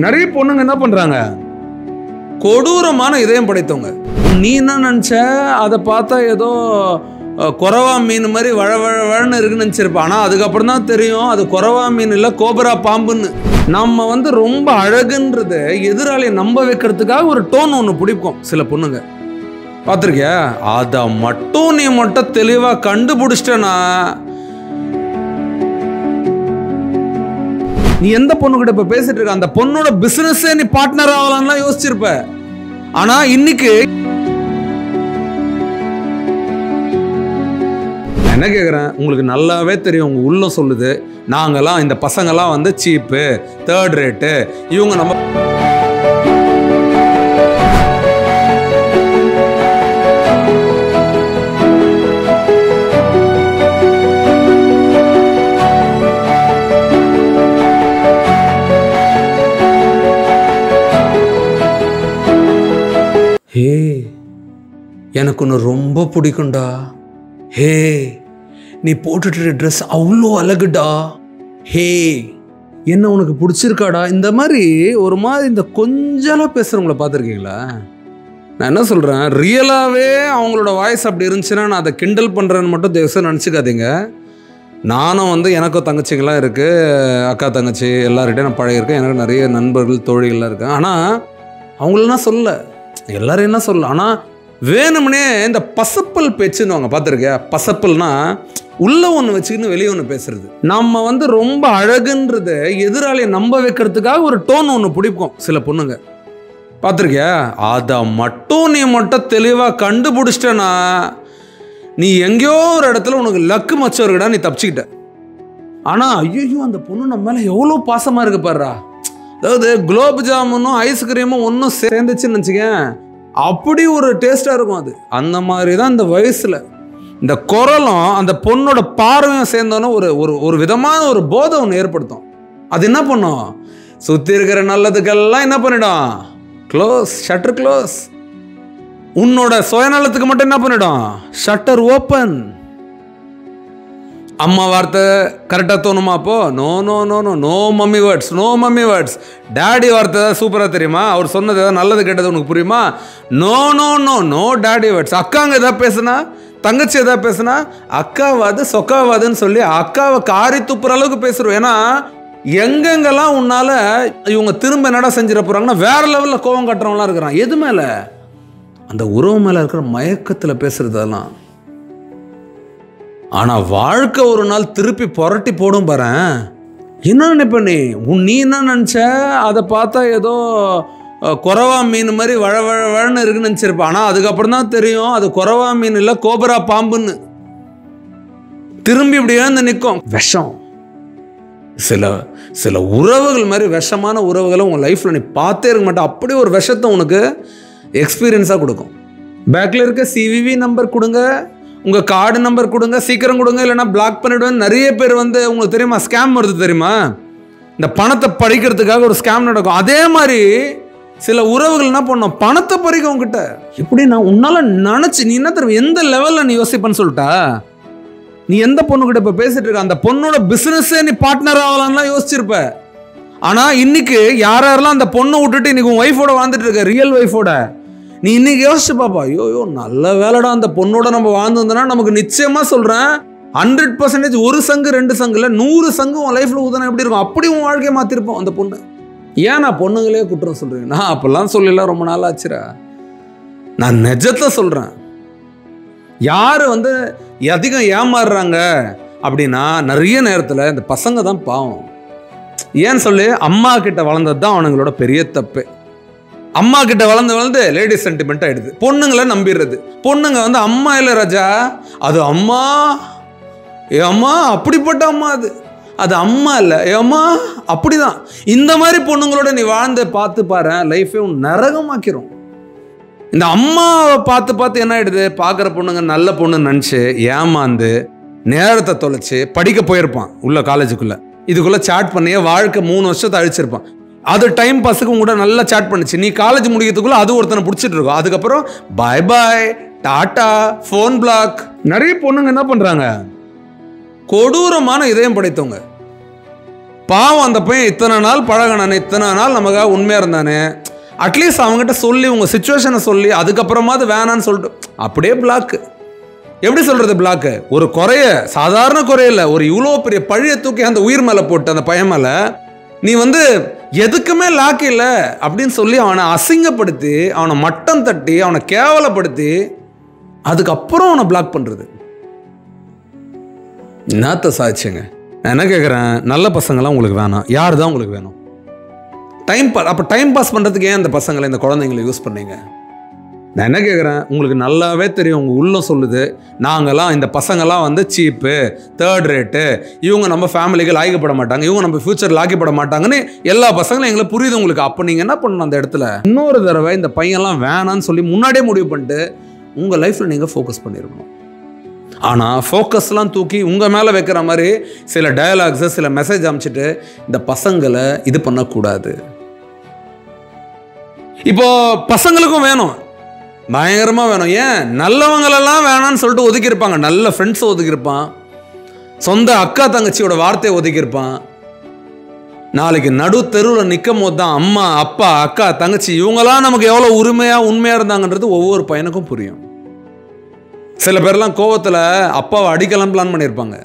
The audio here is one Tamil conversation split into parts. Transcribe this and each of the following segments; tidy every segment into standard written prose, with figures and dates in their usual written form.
நிறைய பொண்ணுங்க என்ன பண்றாங்க, கொடூரமான இதயம் படைத்தவங்க. நீ என்ன நினைச்ச, அதை பார்த்தா ஏதோ குறவா மீன் மாதிரி வழன்னு இருக்குன்னு நினைச்சிருப்ப. ஆனா அதுக்கப்புறம் தான் தெரியும் அது குறவா மீன் இல்ல, கோபரா பாம்புன்னு. நம்ம ரொம்ப அழகுன்றது எதிராளியை நம்ப வைக்கிறதுக்காக ஒரு டோன் ஒன்று பிடிக்கும் சில பொண்ணுங்க. பார்த்துருக்கியா? அதை மட்டும் நீ தெளிவா கண்டுபிடிச்சிட்டனா, நீ எந்த பொண்ணு கிட்ட இப்ப பேசிட்டு இருக்க, அந்த பொண்ணோட பிசினஸே நீ பார்ட்னர் ஆகலாம்லாம் யோசிச்சிருப்ப. ஆனா இன்னைக்கு என்ன கேட்குறேன், உங்களுக்கு நல்லாவே தெரியும், உங்க உள்ளம் சொல்லுது நாங்கெல்லாம் இந்த பசங்கெல்லாம் சீப்பு, தேர்ட் ரேட்டு, இவங்க நம்ம ஹே எனக்கு ஒன்று ரொம்ப பிடிக்கும்டா, ஹே நீ போட்டுட்டு ட்ரெஸ் அவ்வளோ அழகுடா, ஹே என்ன உனக்கு பிடிச்சிருக்காடா, இந்த மாதிரி ஒரு மாதிரி இந்த கொஞ்சலாம் பேசுகிறவங்கள பார்த்துருக்கீங்களா? நான் என்ன சொல்கிறேன், ரியலாகவே அவங்களோட வாய்ஸ் அப்படி இருந்துச்சுன்னா நான் அதை கிண்டல் பண்ணுறேன்னு மட்டும் தயவுசெய்து நினச்சிக்காதீங்க. நானும் எனக்கும் தங்கச்சிங்களாம் இருக்குது, அக்கா தங்கச்சி எல்லார்கிட்டையும் நான் பழகிருக்கேன். எனக்கு நிறைய நண்பர்கள் தோழிகள்லாம் இருக்கேன். ஆனால் அவங்களெல்லாம் சொல்ல, எல்லாரும் என்ன சொல்ல, ஆனால் வேணும்னே இந்த பசப்பல் பேச்சுன்னு பார்த்துருக்கியா? பசப்பல்னா உள்ள ஒன்று வச்சுக்கின்னு வெளியே ஒன்று பேசுறது. நம்ம ரொம்ப அழகுன்றது எதிராளியை நம்ப வைக்கிறதுக்காக ஒரு டோன் ஒன்று பிடிக்கும் சில பொண்ணுங்க. பார்த்துருக்கியா? அதை மட்டும் நீ தெளிவாக கண்டுபிடிச்சிட்டனா, நீ எங்கேயோ ஒரு இடத்துல உனக்கு லக்கு மச்சம் இருக்குடா, நீ தப்பிச்சுக்கிட்ட. ஆனால் ஐயோ அந்த பொண்ணு நம்ம மேலே எவ்வளோ பாசமாக இருக்கு பாருடா. அதாவது குலோப் ஜாமுனும் ஐஸ்கிரீமும் ஒன்றும் சேர்ந்துச்சுன்னு நினச்சிக்கேன், அப்படி ஒரு டேஸ்ட்டாக இருக்கும் அது. அந்த மாதிரி தான் இந்த வயசில் இந்த குரலும் அந்த பொண்ணோட பார்வையும் சேர்ந்தோன்னே ஒரு விதமான ஒரு போதை ஒன்று ஏற்படுத்தும். அது என்ன பண்ணும், சுற்றி இருக்கிற நல்லதுக்கெல்லாம் என்ன பண்ணிடும், க்ளோஸ், ஷட்டர் க்ளோஸ். உன்னோட சுயநலத்துக்கு மட்டும் என்ன பண்ணிடும், ஷட்டர் ஓப்பன். அம்மா வார்த்தை கரெக்டாக தோணுமா? அப்போ no no no no no mummy words, no mummy words. Daddy வார்த்தை தான் சூப்பராக தெரியுமா, அவர் சொன்னது ஏதாவது நல்லது கேட்டது உனக்கு புரியுமா? No no no no daddy words. அக்காங்க எதாவது பேசுனா, தங்கச்சி எதாவது பேசுனா, அக்காவாது சொக்காவாதுன்னு சொல்லி அக்காவை காரி துப்புற அளவுக்கு பேசுகிறோம். ஏன்னா எங்கெங்கெல்லாம் உன்னால இவங்க திரும்ப என்னடா செஞ்சிட போகிறாங்கன்னா வேற லெவலில் கோவம் கட்டுறவங்களாம் இருக்கிறான். எது மேலே? அந்த உறவு மேலே இருக்கிற மயக்கத்தில் பேசுறதெல்லாம். ஆனால் வாழ்க்கை ஒரு நாள் திருப்பி புரட்டி போடும் பாரு. என்ன நினைப்ப நீ என்ன நினச்ச, அதை பார்த்தா ஏதோ குறவா மீன் மாதிரி வழன்னு இருக்குன்னு நினச்சிருப்ப. ஆனால் அதுக்கப்புறம் தான் தெரியும் அது குறவா மீன் இல்லை, கோபரா பாம்புன்னு. திரும்பி இப்படி எழுந்து நிற்கும் விஷம். சில உறவுகள் மாதிரி விஷமான உறவுகளை உங்கள் லைஃப்பில் நீ பார்த்தே இருக்க மாட்டேன். அப்படி ஒரு விஷத்தை உனக்கு எக்ஸ்பீரியன்ஸாக கொடுக்கும். பேக்கில் இருக்க சிவிவி நம்பர் கொடுங்க, உங்கள் கார்டு நம்பர் கொடுங்க, சீக்கிரம் கொடுங்க, இல்லைன்னா பிளாக் பண்ணிவிடுவேன். நிறைய பேர் உங்களுக்கு தெரியுமா ஸ்கேம் வருது தெரியுமா? இந்த பணத்தை பறிக்கிறதுக்காக ஒரு ஸ்கேம் நடக்கும். அதே மாதிரி சில உறவுகள் என்ன பண்ணும், பணத்தை பறிக்க உங்ககிட்ட. எப்படி நான் உன்னால நினச்சி நீ என்ன தெரியும் எந்த லெவலில் நீ யோசிப்பன்னு சொல்லிட்டா, நீ எந்த பொண்ணுகிட்ட இப்போ பேசிட்டு இருக்க, அந்த பொண்ணோட பிஸ்னஸே நீ பார்ட்னர் ஆகலாம்லாம் யோசிச்சிருப்ப. ஆனால் இன்னைக்கு யாரெல்லாம் அந்த பொண்ணை விட்டுட்டு இன்னைக்கு உன் ஒய்ஃபோட வாழ்ந்துட்டு இருக்க, ரியல் ஒய்ஃபோட, நீ இன்னைக்கு யோசிச்சு பாப்பா, ஐயோ நல்ல வேலைடா அந்த பொண்ணோட நம்ம வாழ்ந்துருந்தோன்னா நமக்கு நிச்சயமா சொல்றேன் 100% ஒரு சங்கு 2 சங்கு இல்லை 100 சங்கு உன் லைஃப்ல ஊதனா எப்படி இருக்கும், அப்படி உன் வாழ்க்கையை மாத்திருப்போம் அந்த பொண்ணு. ஏன் நான் பொண்ணுங்களே குற்றம் சொல்றேன்? நான் அப்பெல்லாம் சொல்லல, ரொம்ப நாள் ஆச்சுரா. நான் நிஜத்தை சொல்றேன். யாரு அதிகம் ஏமாறுறாங்க அப்படின்னா நிறைய நேரத்தில் இந்த பசங்க தான் பாவம். ஏன்னு சொல்லி அம்மா கிட்ட வளர்ந்தது தான் அவனுங்களோட பெரிய தப்பு. அம்மா கிட்ட வளர்ந்து லேடிஸ் சென்டிமெண்ட் ஆயிடுது. பொண்ணுங்களை நம்பிடுறது. பொண்ணுங்க அம்மா இல்லை ராஜா, அது அம்மா, ஏ அம்மா அப்படிப்பட்ட அம்மா, அது அம்மா இல்லை, ஏ அம்மா அப்படிதான். இந்த மாதிரி பொண்ணுங்களோட நீ வாழ்ந்து பார்த்து பாரு, லைஃபே நரகமாக்கிறோம். இந்த அம்மாவை பார்த்து என்ன ஆயிடுது, பார்க்குற பொண்ணுங்க நல்ல பொண்ணுன்னு நினச்சி ஏமாந்து நேரத்தை தொலைச்சி படிக்க போயிருப்பான் உள்ள காலேஜுக்குள்ள, இதுக்குள்ள சாட் பண்ணியே வாழ்க்கை 3 வருஷத்தை அழிச்சிருப்பான். அது டைம் பாஸுக்கு உங்கள்கிட்ட நல்லா சாட் பண்ணிச்சு. நீ காலேஜ் முடிக்கிறதுக்குள்ள அது ஒருத்தனை பிடிச்சிட்டு இருக்கும். அதுக்கப்புறம் பாய் பாய் டாட்டா ஃபோன் பிளாக். நிறைய பொண்ணுங்க என்ன பண்றாங்க, கொடூரமான இதயம் படைத்தவங்க. பாவம் அந்த பையன் இத்தனை நாள் பழகினானே, இத்தனை நாள் நமக்காக உண்மையாக இருந்தானே, அட்லீஸ்ட் அவங்ககிட்ட சொல்லி உங்கள் சுச்சுவேஷனை சொல்லி அதுக்கப்புறமா அது வேணான்னு சொல்லிட்டு அப்படியே பிளாக்கு. எப்படி சொல்கிறது பிளாக்கு? ஒரு குறைய, சாதாரண குறையில ஒரு இவ்வளோ பெரிய பழியை தூக்கி அந்த உயிர் மேலே போட்டு அந்த பையன் மேலே நீ எதுக்குமே லாக்கு இல்லை அப்படின்னு சொல்லி அவனை அசிங்கப்படுத்தி, அவனை மட்டம் தட்டி, அவனை கேவலப்படுத்தி அதுக்கப்புறம் அவனை பிளாக் பண்ணுறது என்னத்த சாட்சிங்க? நான் என்ன கேட்குறேன், நல்ல பசங்களாம் உங்களுக்கு வேணாம், யார் தான் உங்களுக்கு வேணும்? அப்போ டைம் பாஸ் பண்ணுறதுக்கு ஏன் அந்த பசங்களை, இந்த குழந்தைங்களை யூஸ் பண்ணீங்க? நான் என்ன கேட்குறேன், உங்களுக்கு நல்லாவே தெரியும், உங்கள் உள்ளம் சொல்லுது, நாங்கள்லாம் இந்த பசங்கள்லாம் சீப்பு, தேர்ட் ரேட்டு, இவங்க நம்ம ஃபேமிலிக்கு லாய்க்கப்பட மாட்டாங்க, இவங்க நம்ம ஃபியூச்சர் லாய்க்கப்பட மாட்டாங்கன்னு எல்லா பசங்களும் எங்களை புரியுது உங்களுக்கு. அப்போ நீங்கள் என்ன பண்ணணும், அந்த இடத்துல இன்னொரு தடவை இந்த பையன்லாம் வேணான்னு சொல்லி முன்னாடியே முடிவு பண்ணிட்டு உங்கள் லைஃப்பில் நீங்கள் ஃபோக்கஸ் பண்ணியிருக்கணும். ஆனால் ஃபோக்கஸ்லாம் தூக்கி உங்கள் மேலே வைக்கிற மாதிரி சில டயலாக்ஸை, சில மெசேஜ் அனுப்பிச்சிட்டு இந்த பசங்களை இது பண்ணக்கூடாது. இப்போ பசங்களுக்கும் வேணும், பயங்கரமாக வேணும். ஏன், நல்லவங்களெல்லாம் வேணான்னு சொல்லிட்டு ஒதுக்கியிருப்பாங்க, நல்ல ஃப்ரெண்ட்ஸை ஒதுக்கியிருப்பான், சொந்த அக்கா தங்கச்சியோட வார்த்தையை ஒதுக்கியிருப்பான். நாளைக்கு நடு தெருவில் நிற்கும் போது தான் அம்மா, அப்பா, அக்கா, தங்கச்சி இவங்கெல்லாம் நமக்கு எவ்வளோ உண்மையாக இருந்தாங்கன்றது ஒவ்வொரு பையனுக்கும் புரியும். சில பேர்லாம் கோவத்தில் அப்பாவை அடிக்கலாம் பிளான் பண்ணியிருப்பாங்க.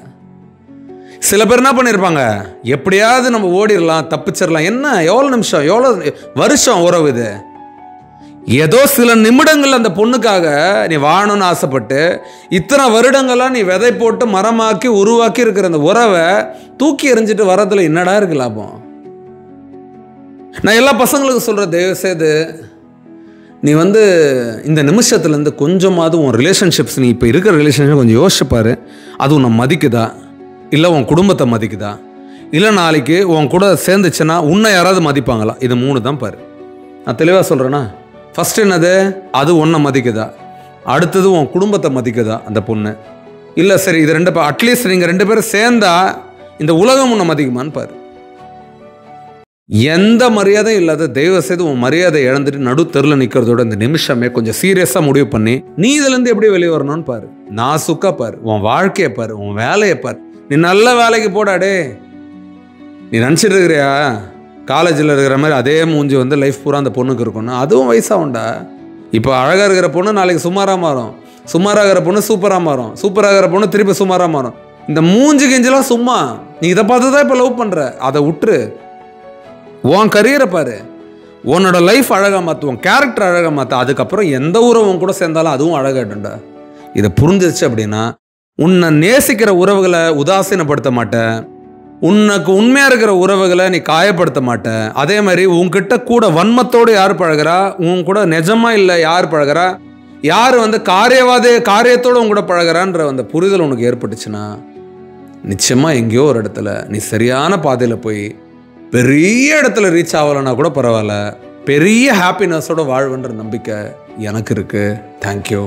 சில பேர் என்ன பண்ணியிருப்பாங்க, எப்படியாவது நம்ம ஓடிடலாம், தப்பிச்சிடலாம். என்ன, எவ்வளோ நிமிஷம், எவ்வளோ வருஷம் உறவு இது? ஏதோ சில நிமிடங்கள் அந்த பொண்ணுக்காக நீ வாழணும்னு ஆசைப்பட்டு இத்தனை வருடங்களாக நீ விதை போட்டு மரமாக்கி உருவாக்கி இருக்கிற அந்த உறவை தூக்கி எறிஞ்சிட்டு வரதுல என்னடா இருக்கு லாபம்? நான் எல்லா பசங்களுக்கும் சொல்கிறேன், தயவுசெய்து நீ இந்த நிமிஷத்துலேருந்து கொஞ்சமாவது உன் ரிலேஷன்ஷிப்ஸ், நீ இப்போ இருக்கிற ரிலேஷன்ஷிப் கொஞ்சம் யோசிச்சுப்பாரு. அது உன்னை மதிக்குதா, இல்லை உன் குடும்பத்தை மதிக்குதா, இல்லை நாளைக்கு உன் கூட சேர்ந்துச்சுன்னா உன்னை யாராவது மதிப்பாங்களா? இது 3 தான் பாரு. நான் தெளிவாக சொல்கிறேன்னா, ஃபஸ்ட்டு என்னது, அது உன்னை மதிக்குதா, அடுத்தது உன் குடும்பத்தை மதிக்குதா அந்த பொண்ணு, இல்லை சரி இது 2 அட்லீஸ்ட் நீங்கள் 2 பேரும் சேர்ந்தா இந்த உலகம் உன்னை மதிக்குமான்னு பாரு. எந்த மரியாதையும் இல்லாத தயவு செய்து உன் மரியாதை இழந்துட்டு நடு தெருவில் நிற்கிறதோட இந்த நிமிஷமே கொஞ்சம் சீரியஸாக முடிவு பண்ணி நீ இதுலேருந்து எப்படி வெளியே வரணும்னு பாரு. நான் சுக்கா பாரு, உன் வாழ்க்கையை பாரு, உன் வேலையை பாரு. நீ நல்ல வேலைக்கு போடாடே. நீ நினச்சிட்டு இருக்கிறியா காலேஜில் இருக்கிற மாதிரி அதே மூஞ்சி லைஃப் பூரா அந்த பொண்ணுக்கு இருக்கும்னு? அதுவும் வயசாகும்டா. இப்போ அழகாக இருக்கிற பொண்ணு நாளைக்கு சுமாராக மாறும், சுமாராகிற பொண்ணு சூப்பராக மாறும், சூப்பராகிற பொண்ணு திருப்பி சுமாராக மாறும். இந்த மூஞ்சி கிஞ்செல்லாம் சும்மா, நீ இதை பார்த்து தான் இப்போ லவ் பண்ணுற, அதை விட்டுரு. உன் கரியரை பாரு, உன்னோட லைஃப் அழகாக மாற்று, உன் கேரக்டர் அழகாக மாற்று. அதுக்கப்புறம் எந்த உறவும் கூட சேர்ந்தாலும் அதுவும் அழகாயிடும்டா. இதை புரிஞ்சிருச்சு அப்படின்னா உன்னை நேசிக்கிற உறவுகளை உதாசீனப்படுத்த மாட்டேன், உனக்கு உண்மையாக இருக்கிற உறவுகளை நீ காயப்படுத்த மாட்டேன். அதே மாதிரி உன்கிட்ட கூட வன்மத்தோடு யார் பழகிறா, உன் கூட நிஜமாக இல்லை யார் பழகிறா, யார் காரியத்தோடு உன் கூட பழகிறான்ற அந்த புரிதல் உனக்கு ஏற்பட்டுச்சுன்னா நிச்சயமாக எங்கேயோ ஒரு இடத்துல நீ சரியான பாதையில் போய் பெரிய இடத்துல ரீச் ஆகலைன்னா கூட பரவாயில்ல, பெரிய ஹாப்பினஸோட வாழ்வுன்ற நம்பிக்கை எனக்கு இருக்குது. தேங்க்யூ.